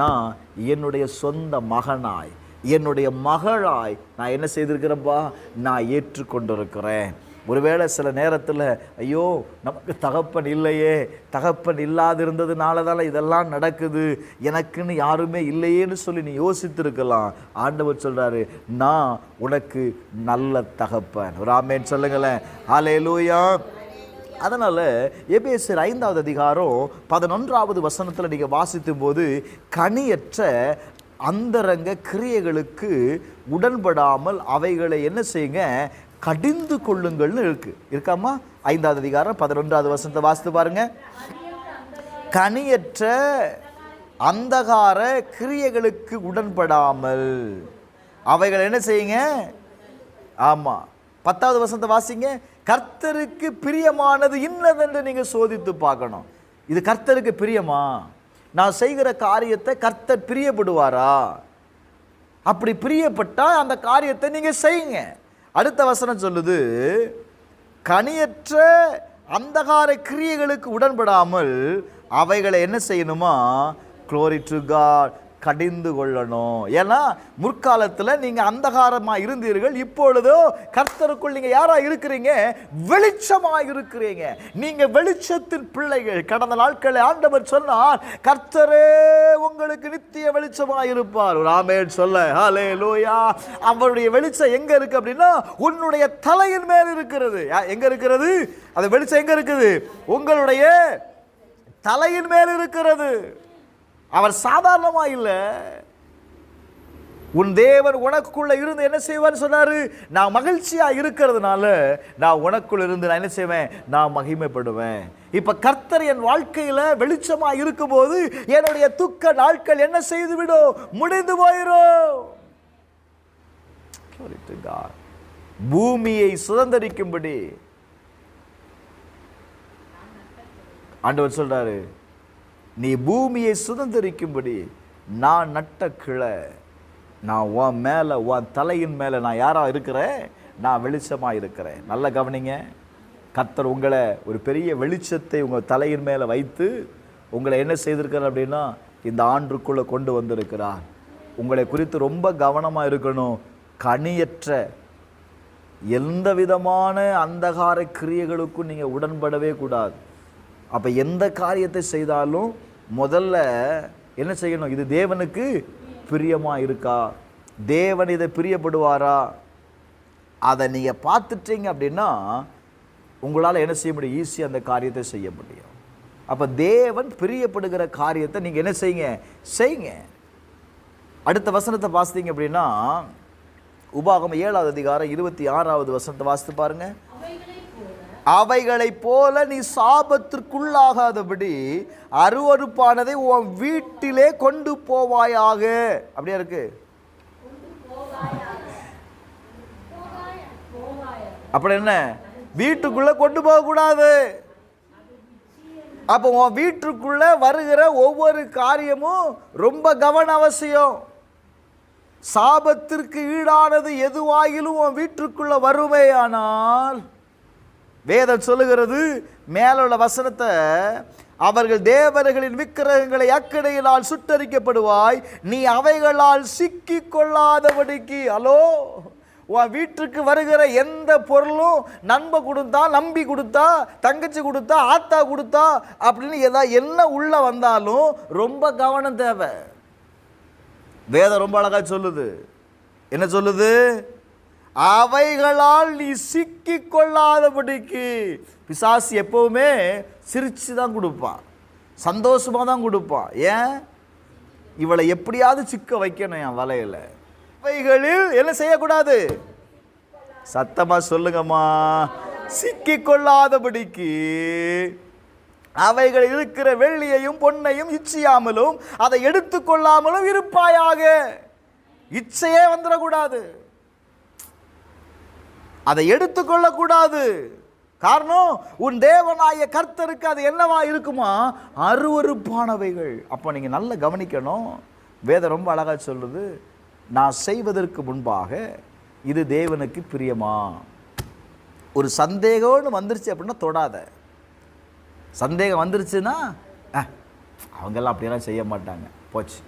நான் என்னுடைய சொந்த மகனாய், என்னுடைய மகளாய் நான் என்ன செய்திருக்கிறேன்ப்பா? நான் ஏற்றுக்கொண்டிருக்கிறேன். ஒருவேளை சில நேரத்தில் ஐயோ நமக்கு தகப்பன் இல்லையே, தகப்பன் இல்லாதிருந்ததுனால தானே இதெல்லாம் நடக்குது, எனக்குன்னு யாருமே இல்லையேன்னு சொல்லி நீ யோசித்திருக்கலாம். ஆண்டவர் சொல்கிறாரு, நான் உனக்கு நல்ல தகப்பன். ஒரு ஆமென் சொல்லுங்களேன். அல்லேலூயா. அதனால் எபேசியர் 5வது அதிகாரம் 11வது வசனத்தில் நீங்கள் வாசிக்கும் போது, கனியற்ற அந்தரங்க கிரியைகளுக்கு உடன்படாமல் அவைகளை என்ன செய்யுங்க? கடிந்து கொள்ளுங்கள்னு இருக்காமா? 5வது அதிகாரம் 11வது வசனத்தை வாசித்து பாருங்க. கனியற்ற அந்தகார கிரியைகளுக்கு உடன்படாமல். அவைகள் என்ன செய்யுங்க? ஆமா, 10வது வசனத்தை வாசிங்க. கர்த்தருக்கு பிரியமானது இன்னதென்று நீங்க சோதித்து பார்க்கணும். இது கர்த்தருக்கு பிரியமா? நான் செய்கிற காரியத்தை கர்த்தர் பிரியப்படுவாரா? அப்படி பிரியப்பட்டா அந்த காரியத்தை நீங்க செய்யுங்க. அடுத்த வசனம் சொல்லுது, கனியற்ற அந்தகார கிரியைகளுக்கு உடன்படாமல் அவைகளை என்ன செய்யணுமா? Glory to God, கடிந்து கொள்ளணும். ஏன்னா முற்காலத்தில் நீங்க அந்தகாரமா இருந்தீர்கள், இப்பொழுதோ கர்த்தருக்குள் நீங்க யாரா இருக்கிறீங்க? வெளிச்சமா இருக்கிறீங்க. நீங்க வெளிச்சத்தின் பிள்ளைகள். கடந்த நாட்களில் ஆண்டவர் சொன்னார், கர்த்தரே உங்களுக்கு நித்திய வெளிச்சமா இருப்பார். ஒரு ஆமென் சொல்ல. ஹல்லேலூயா. அவருடைய வெளிச்சம் எங்க இருக்கு அப்படின்னா உன்னுடைய தலையின் மேல் இருக்கிறது. எங்க இருக்கிறது? அந்த வெளிச்சம் எங்க இருக்குது? உங்களுடைய தலையின் மேல் இருக்கிறது. அவர் சாதாரணமா இல்லை. உன் தேவன் உனக்குள்ள இருந்து என்ன செய்வான்னு சொன்னாரு? நான் மகிழ்ச்சியா இருக்கிறதுனால நான் உனக்குள்ள இருந்து நான் என்ன செய்வேன்? நான் மகிமைப்படுவேன். இப்ப கர்த்தர் என் வாழ்க்கையில வெளிச்சமா இருக்கும்போது என்னுடைய துக்க நாட்கள் என்ன செய்து விடும்? முடிந்து போயிடும். பூமியை சுதந்தரிக்கும்படி ஆண்டவர் சொல்றாரு, நீ பூமியை சுதந்தரிக்கும்படி நான் நட்ட கிளை, நான் உன் மேலே, உன் தலையின் மேலே நான் யாரா இருக்கிறேன்? நான் வெளிச்சமாக இருக்கிறேன். நல்ல கவனிங்க. கர்த்தர் உங்களை ஒரு பெரிய வெளிச்சத்தை உங்கள் தலையின் மேலே வைத்து உங்களை என்ன செய்திருக்கிறார் அப்படின்னா இந்த ஆண்டுக்குள்ளே கொண்டு வந்திருக்கிறார். உங்களை குறித்து ரொம்ப கவனமாக இருக்கணும். கனியற்ற எந்த விதமான அந்தகார கிரியைகளுக்கும் நீங்கள் உடன்படவே கூடாது. அப்போ எந்த காரியத்தை செய்தாலும் முதல்ல என்ன செய்யணும்? இது தேவனுக்கு பிரியமா இருக்கா? தேவன் இதை பிரியப்படுவாரா? அதை நீங்கள் பார்த்துட்டீங்க அப்படின்னா உங்களால் என்ன செய்ய முடியும்? ஈஸியாக அந்த காரியத்தை செய்ய முடியும். அப்போ தேவன் பிரியப்படுகிற காரியத்தை நீங்கள் என்ன செய்யுங்க? செய்யுங்க. அடுத்த வசனத்தை வாசித்தீங்க அப்படின்னா உபாகமம் 7வது அதிகாரம் 26வது வசனத்தை வாசித்து பாருங்க. அவைகளைப் போல நீ சாபத்திற்குள்ளாகாதபடி அருவருப்பானதை உன் வீட்டிலே கொண்டு போவாயாக. அப்படியா இருக்கு? அப்படி என்ன? வீட்டுக்குள்ள கொண்டு போக கூடாது. அப்போ உன் வீட்டுக்குள்ள வருகிற ஒவ்வொரு காரியமும் ரொம்ப கவன அவசியம். சாபத்திற்கு ஈடானது எதுவாயிலும் உன் வீட்டுக்குள்ள வருமேயானால், வேதம் சொல்லுகிறது மேலுள்ள வசனத்தை, அவர்கள் தேவர்களின் விக்கிரகங்களை அக்கினியினால் சுட்டரிக்கப்படுவாய், நீ அவைகளால் சிக்கி கொள்ளாதபடிக்கு. ஹலோ, உன் வீட்டுக்கு வருகிற எந்த பொருளும் நண்ப கொடுத்தா, நம்பி கொடுத்தா, தங்கச்சி கொடுத்தா, ஆத்தா கொடுத்தா அப்படின்னு ஏதாவது என்ன உள்ள வந்தாலும் ரொம்ப கவனம் தேவை. வேதம் ரொம்ப அழகா சொல்லுது. என்ன சொல்லுது? அவைகளால் நீ சிக்கி கொள்ளாதபடிக்கு. பிசாசு எப்பவுமே சிரிச்சு தான் கொடுப்பான், சந்தோஷமா தான் கொடுப்பான். ஏன்? இவளை எப்படியாவது சிக்க வைக்கணும் என் வலையில. அவைகளில் என்ன செய்யக்கூடாது? சத்தமா சொல்லுங்கம்மா. சிக்கி கொள்ளாதபடிக்கு அவைகள் இருக்கிற வெள்ளியையும் பொன்னையும் இச்சையாமலும் அதை எடுத்துக்கொள்ளாமலும் இருப்பாயாக. இச்சையே வந்துடக்கூடாது, அதை எடுத்துக்கொள்ளக்கூடாது. காரணம், உன் தேவனாய கர்த்தருக்கு அது என்னவா இருக்குமா? அருவருப்பானவைகள். அப்போ நீங்கள் நல்லா கவனிக்கணும். வேதம் ரொம்ப அழகா சொல்லுது, நான் செய்வதற்கு முன்பாக இது தேவனுக்கு பிரியமா? ஒரு சந்தேகம்னு வந்துருச்சு அப்படின்னா தொடாத. சந்தேகம் வந்துருச்சுன்னா அவங்கெல்லாம் அப்படியெல்லாம் செய்ய மாட்டாங்க, போச்சு.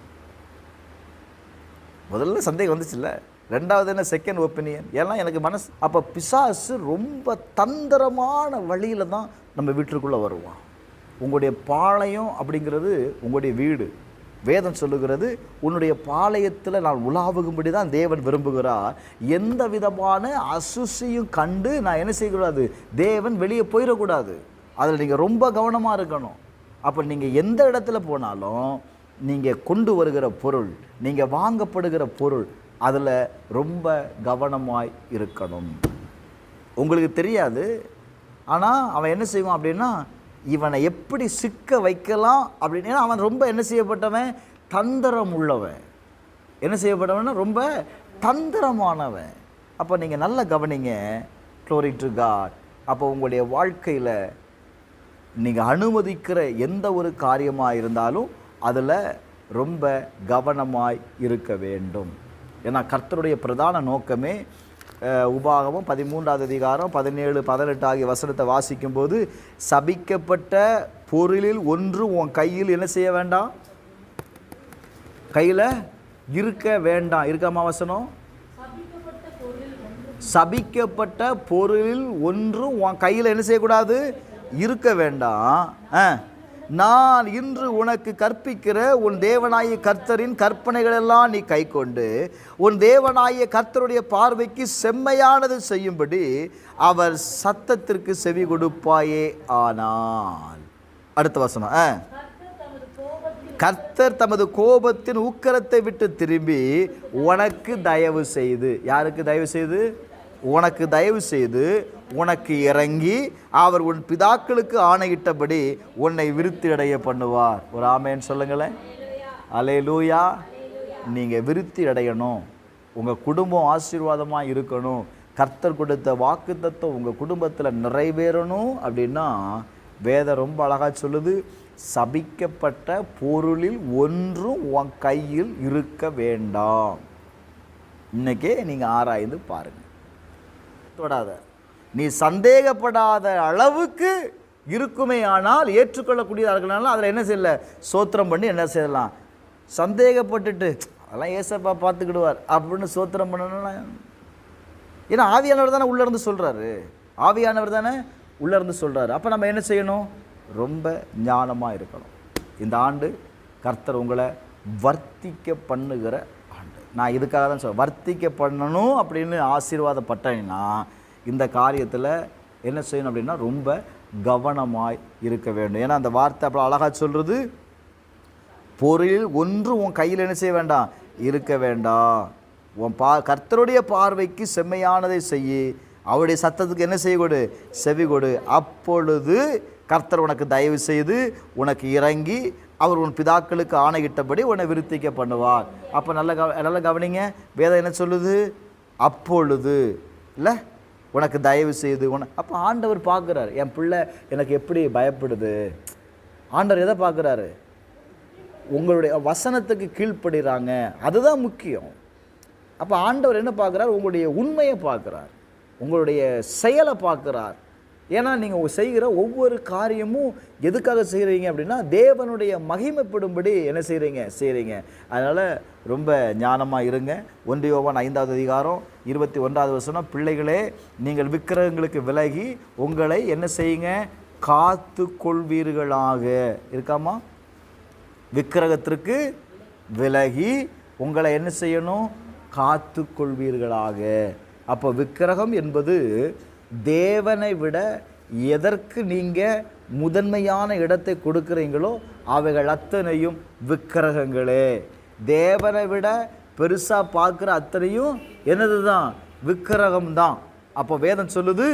முதல்ல சந்தேகம் வந்துச்சுல்ல, ரெண்டாவது என்ன? Second opinion. ஏன்னா எனக்கு மனசு. அப்போ பிசாசு ரொம்ப தந்திரமான வழியில் தான் நம்ம வீட்டுக்குள்ளே வருவான். உங்களுடைய பாளையம் அப்படிங்கிறது உங்களுடைய வீடு. வேதம் சொல்லுகிறது, உன்னுடைய பாளையத்தில் நான் உலாவுகும்படி தான் தேவன் விரும்புகிறார். எந்த விதமான அசுசியும் கண்டு நான் என்ன செய்யக்கூடாது? தேவன் வெளியே போயிடக்கூடாது. அதில் நீங்கள் ரொம்ப கவனமாக இருக்கணும். அப்போ நீங்கள் எந்த இடத்துல போனாலும் நீங்கள் கொண்டு வருகிற பொருள், நீங்கள் வாங்கப்படுகிற பொருள், அதில் ரொம்ப கவனமாய் இருக்கணும். உங்களுக்கு தெரியாது, ஆனால் அவன் என்ன செய்வான் அப்படின்னா இவனை எப்படி சிக்க வைக்கலாம் அப்படின்னு. ஏன்னா அவன் ரொம்ப என்ன செய்யப்பட்டவன், தந்திரம் உள்ளவன். என்ன செய்யப்பட்டவன்னா ரொம்ப தந்திரமானவன். அப்போ நீங்கள் நல்லா கவனிங்க. Glory to God. அப்போ உங்களுடைய வாழ்க்கையில் நீங்கள் அனுமதிக்கிற எந்த ஒரு காரியமாக இருந்தாலும் அதில் ரொம்ப கவனமாய் இருக்க வேண்டும். ஏன்னா கர்த்தருடைய பிரதான நோக்கமே உபாகமம் 13வது அதிகாரம் 17, 18 ஆகிய வசனத்தை வாசிக்கும்போது, சபிக்கப்பட்ட பொருளில் ஒன்று உன் கையில் என்ன செய்ய வேண்டாம், கையில் இருக்க வேண்டாம். இருக்காமா வசனம்? சபிக்கப்பட்ட பொருளில் ஒன்று உன் கையில் என்ன செய்யக்கூடாது, இருக்க வேண்டாம். நான் இன்று உனக்கு கற்பிக்கிற உன் தேவனாகிய கர்த்தரின் கற்பனைகளெல்லாம் நீ கை கொண்டு உன் தேவனாகிய கர்த்தருடைய பார்வைக்கு செம்மையானது செய்யும்படி அவர் சத்தத்திற்கு செவி கொடுப்பாயே. ஆனால் அடுத்த வசனம், கர்த்தர் தமது கோபத்தின் உக்கிரத்தை விட்டு திரும்பி உனக்கு தயவு செய்து, யாருக்கு தயவு செய்து, உனக்கு தயவு செய்து உனக்கு இறங்கி அவர் உன் பிதாக்களுக்கு ஆணையிட்டபடி உன்னை விருத்தி அடைய பண்ணுவார். ஒரு ஆமேன்னு சொல்லுங்களேன். அல்லேலூயா. நீங்கள் விருத்தி அடையணும், உங்கள் குடும்பம் ஆசீர்வாதமாக இருக்கணும், கர்த்தர் கொடுத்த வாக்குத்தத்தம் உங்கள் குடும்பத்தில் நிறைவேறணும் அப்படின்னா வேதம் ரொம்ப அழகாக சொல்லுது, சபிக்கப்பட்ட பொருளில் ஒன்றும் உன் கையில் இருக்க வேண்டாம். இன்னைக்கே நீங்கள் ஆராய்ந்து பாருங்கள். தொடாத, நீ சந்தேகப்படாத அளவுக்கு இருக்குமே ஆனால் ஏற்றுக்கொள்ளக்கூடியதார்களால் அதில் என்ன செய்யல, சோத்திரம் பண்ணி என்ன செய்யலாம். சந்தேகப்பட்டுட்டு அதெல்லாம் ஏசப்பா பார்த்துக்கிடுவார் அப்படின்னு சோத்திரம் பண்ணணும். ஏன்னா ஆவியானவர் தானே உள்ளே இருந்து சொல்கிறாரு, ஆவியானவர் தானே உள்ளே இருந்து சொல்கிறாரு. அப்போ நம்ம என்ன செய்யணும், ரொம்ப ஞானமாக இருக்கணும். இந்த ஆண்டு கர்த்தர் உங்களை வர்த்திக்க பண்ணுகிற ஆண்டு. நான் இதுக்காக தான் சொல்ல, வர்த்திக்க பண்ணணும் அப்படின்னு ஆசீர்வாதப்பட்டேன்னா இந்த காரியத்தில் என்ன செய்யணும் அப்படின்னா ரொம்ப கவனமாய் இருக்க வேண்டும். ஏன்னா அந்த வார்த்தை அப்புறம் அழகாக சொல்கிறது, பொருளில் ஒன்று உன் கையில் என்ன செய்ய வேண்டாம், இருக்க வேண்டாம். உன் கர்த்தருடைய பார்வைக்கு செம்மையானதை செய்யி, அவருடைய சத்தத்துக்கு என்ன செய்ய கொடு, செவி கொடு. அப்பொழுது கர்த்தர் உனக்கு தயவு செய்து உனக்கு இறங்கி அவர் உன் பிதாக்களுக்கு ஆணையிட்டபடி உன்னை விருத்திக்க பண்ணுவார். அப்போ நல்ல கவனிங்க, வேதம் என்ன சொல்லுது, அப்பொழுது இல்லை, உனக்கு தயவு செய்து அப்போ ஆண்டவர் பார்க்குறாரு, என் பிள்ளை எனக்கு எப்படி பயப்படுது. ஆண்டவர் எதை பார்க்குறாரு, உங்களுடைய வசனத்துக்கு கீழ்ப்படுகிறாங்க, அதுதான் முக்கியம். அப்போ ஆண்டவர் என்ன பார்க்குறார், உங்களுடைய உண்மையை பார்க்குறார், உங்களுடைய செயலை பார்க்குறார். ஏன்னா நீங்கள் செய்கிற ஒவ்வொரு காரியமும் எதுக்காக செய்கிறீங்க அப்படின்னா தேவனுடைய மகிமைப்படும்படி என்ன செய்கிறீங்க. அதனால் ரொம்ப ஞானமாக இருங்க. 1 யோவான் 5வது அதிகாரம் 21வது வசனம், பிள்ளைகளே நீங்கள் விக்கிரகங்களுக்கு விலகி உங்களை என்ன செய்யுங்க, காத்து கொள்வீர்களாக. இருக்காமா, விக்கிரகத்திற்கு விலகி உங்களை என்ன செய்யணும், காத்து கொள்வீர்களாக. அப்போ விக்கிரகம் என்பது தேவனை விட எதற்கு நீங்கள் முதன்மையான இடத்தை கொடுக்குறீங்களோ அவைகள் அத்தனையும் விக்கிரகங்களே. தேவனை விட பெருசாக பார்க்குற அத்தனையும் என்னது தான், விக்கிரகம்தான். அப்போ வேதம் சொல்லுது,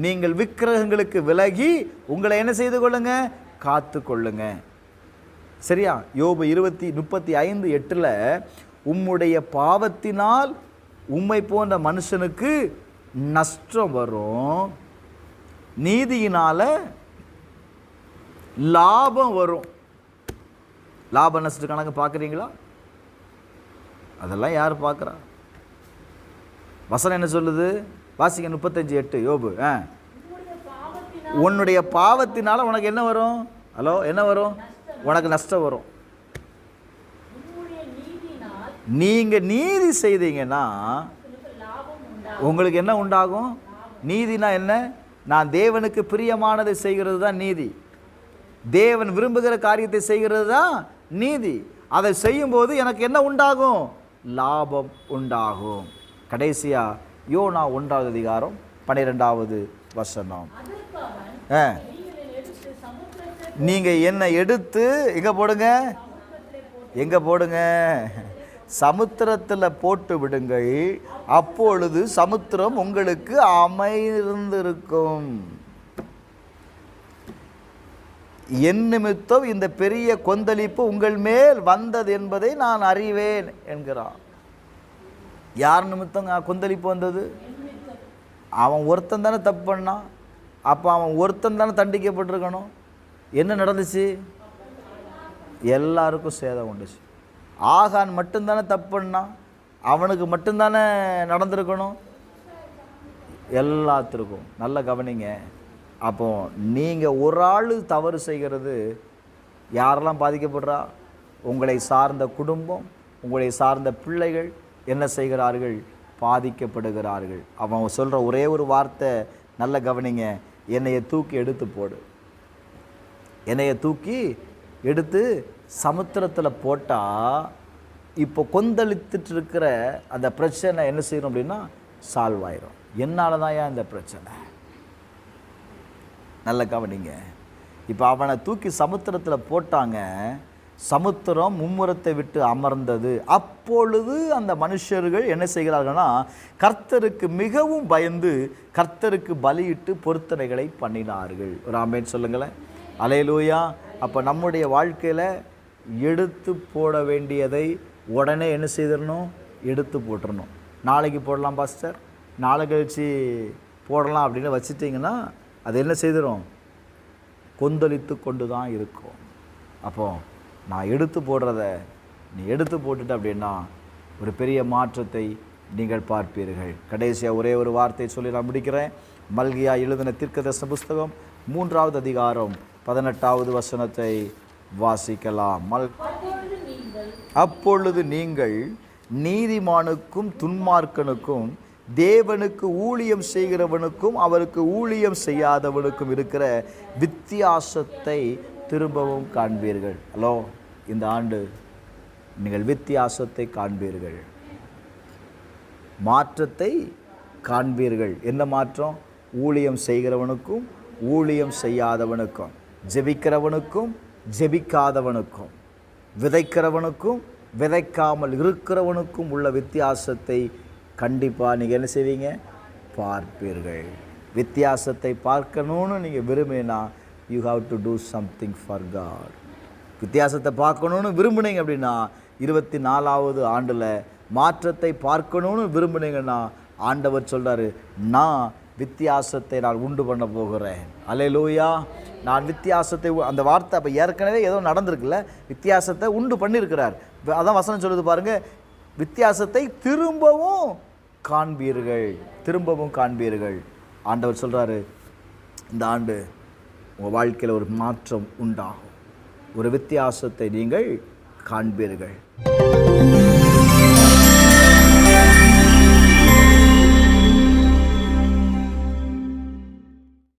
நீங்கள் விக்கிரகங்களுக்கு விலகி உங்களை என்ன செய்து கொள்ளுங்க, காத்து கொள்ளுங்க. சரியா? யோபு 35:8 உம்முடைய பாவத்தினால் உம்மை போன்ற மனுஷனுக்கு நஷ்டம் வரும், நீதியினால லாபம் வரும். லாப நஷ்ட கணக்கு பார்க்குறீங்களா? அதெல்லாம் யார் பார்க்குறா? வசனம் என்ன சொல்லுது, வாசிங்க 35:8 யோபு. உன்னுடைய பாவத்தினால உனக்கு என்ன வரும், ஹலோ என்ன வரும், உனக்கு நஷ்டம் வரும். நீங்கள் நீதி செய்தீங்கன்னா உங்களுக்கு என்ன உண்டாகும்? நீதினா என்ன? நான் தேவனுக்கு பிரியமானதை செய்கிறது தான் நீதி. தேவன் விரும்புகிற காரியத்தை செய்கிறது தான் நீதி. அதை செய்யும்போது எனக்கு என்ன உண்டாகும், லாபம் உண்டாகும். கடைசியா யோனா 1வது அதிகாரம் 12வது வசனம், நீங்கள் என்னை எடுத்து எங்கே போடுங்க, சமுத்திரத்தில் போட்டு விடுங்கள், அப்பொழுது சமுத்திரம் உங்களுக்கு அமைந்திருக்கும். என் நிமித்தம் இந்த பெரிய கொந்தளிப்பு உங்கள் மேல் வந்தது என்பதை நான் அறிவேன் என்கிறான். யார் நிமித்தம் கொந்தளிப்பு வந்தது? அவன் ஒருத்தன் தானே தப்பு பண்ணான். அப்போ அவன் ஒருத்தன் தானே தண்டிக்கப்பட்டிருக்கணும். என்ன நடந்துச்சு? எல்லாருக்கும் சேதம் உண்டுச்சு. ஆகான் மட்டும்தானே தப்பு பண்ணான், அவனுக்கு மட்டும்தானே நடந்திருக்கணும். எல்லாத்திற்கும் நல்ல கவனிங்க. அப்போ நீங்கள் ஒரு ஆள் தவறு செய்கிறது யாரெல்லாம் பாதிக்கப்படுறா? உங்களை சார்ந்த குடும்பம், உங்களை சார்ந்த பிள்ளைகள் என்ன செய்கிறார்கள்? பாதிக்கப்படுகிறார்கள். அவன் சொல்கிற ஒரே ஒரு வார்த்தை நல்ல கவனிங்க, என்னையை தூக்கி எடுத்து போடு. என்னையை தூக்கி எடுத்து சமுத்திரத்தில் போட்டால் இப்போ கொந்தளித்துட்டு இருக்கிற அந்த பிரச்சனை என்ன செய்யணும் அப்படின்னா சால்வ் ஆயிரும். என்னால் தான் ஏன் இந்த பிரச்சனை? நல்ல கவனிங்க. இப்போ அவனை தூக்கி சமுத்திரத்தில் போட்டாங்க. சமுத்திரம் மும்முரத்தை விட்டு அமர்ந்தது. அப்பொழுது அந்த மனுஷர்கள் என்ன செய்கிறார்கள்னா கர்த்தருக்கு மிகவும் பயந்து கர்த்தருக்கு பலியிட்டு பொருத்தனைகளை பண்ணினார்கள். ஒரு ஆமென் சொல்லுங்களேன். அல்லேலூயா. அப்போ நம்முடைய வாழ்க்கையில் எடுத்து போட வேண்டியதை உடனே என்ன செய்திடணும்? எடுத்து போட்டுடணும். நாளைக்கு போடலாம் பாஸ்டர், நாளை கழிச்சு போடலாம் அப்படின்னு வச்சுட்டிங்கன்னா அது என்ன செய்திடும்? கொந்தளித்து கொண்டு தான் இருக்கும். அப்போது நான் எடுத்து போடுறத நீ எடுத்து போட்டுட்ட அப்படின்னா ஒரு பெரிய மாற்றத்தை நீங்கள் பார்ப்பீர்கள். கடைசியாக ஒரே ஒரு வார்த்தையை சொல்லி நான் முடிக்கிறேன். மல்கியா எழுதின தீர்க்கதரிசன புஸ்தகம் 3வது அதிகாரம் 18வது வசனத்தை வாசிக்கலாம். அப்பொழுது நீங்கள் நீதிமானுக்கும் துன்மார்க்கனுக்கும் தேவனுக்கு ஊழியம் செய்கிறவனுக்கும் அவருக்கு ஊழியம் செய்யாதவனுக்கும் இருக்கிற வித்தியாசத்தை திரும்பவும் காண்பீர்கள். ஹலோ, இந்த ஆண்டு நீங்கள் வித்தியாசத்தை காண்பீர்கள், மாற்றத்தை காண்பீர்கள். என்ன மாற்றம்? ஊழியம் செய்கிறவனுக்கும் ஊழியம் செய்யாதவனுக்கும், ஜெபிக்கிறவனுக்கும் ஜெபிக்காதவனுக்கும், விதைக்கிறவனுக்கும் விதைக்காமல் இருக்கிறவனுக்கும் உள்ள வித்தியாசத்தை கண்டிப்பாக நீங்கள் என்ன செய்வீங்க? பார்ப்பீர்கள். வித்தியாசத்தை பார்க்கணுன்னு நீங்கள் விரும்பினா you have to do something for God. வித்தியாசத்தை பார்க்கணுன்னு விரும்புனீங்க அப்படின்னா 24வது ஆண்டில் மாற்றத்தை பார்க்கணுன்னு விரும்புனீங்கன்னா ஆண்டவர் சொல்கிறாரு, நான் வித்தியாசத்தை நான் உண்டு பண்ண போகிறேன். அல்லேலூயா. நான் வித்தியாசத்தை, அந்த வார்த்தை அப்போ ஏற்கனவே ஏதோ நடந்திருக்குல்ல, வித்தியாசத்தை உண்டு பண்ணியிருக்கிறார். அதான் வசனம் சொல்லுது பாருங்க, வித்தியாசத்தை திரும்பவும் காண்பீர்கள், திரும்பவும் காண்பீர்கள். ஆண்டவர் சொல்கிறாரு, இந்த ஆண்டு உங்கள் வாழ்க்கையில் ஒரு மாற்றம் உண்டாகும், ஒரு வித்தியாசத்தை நீங்கள் காண்பீர்கள்.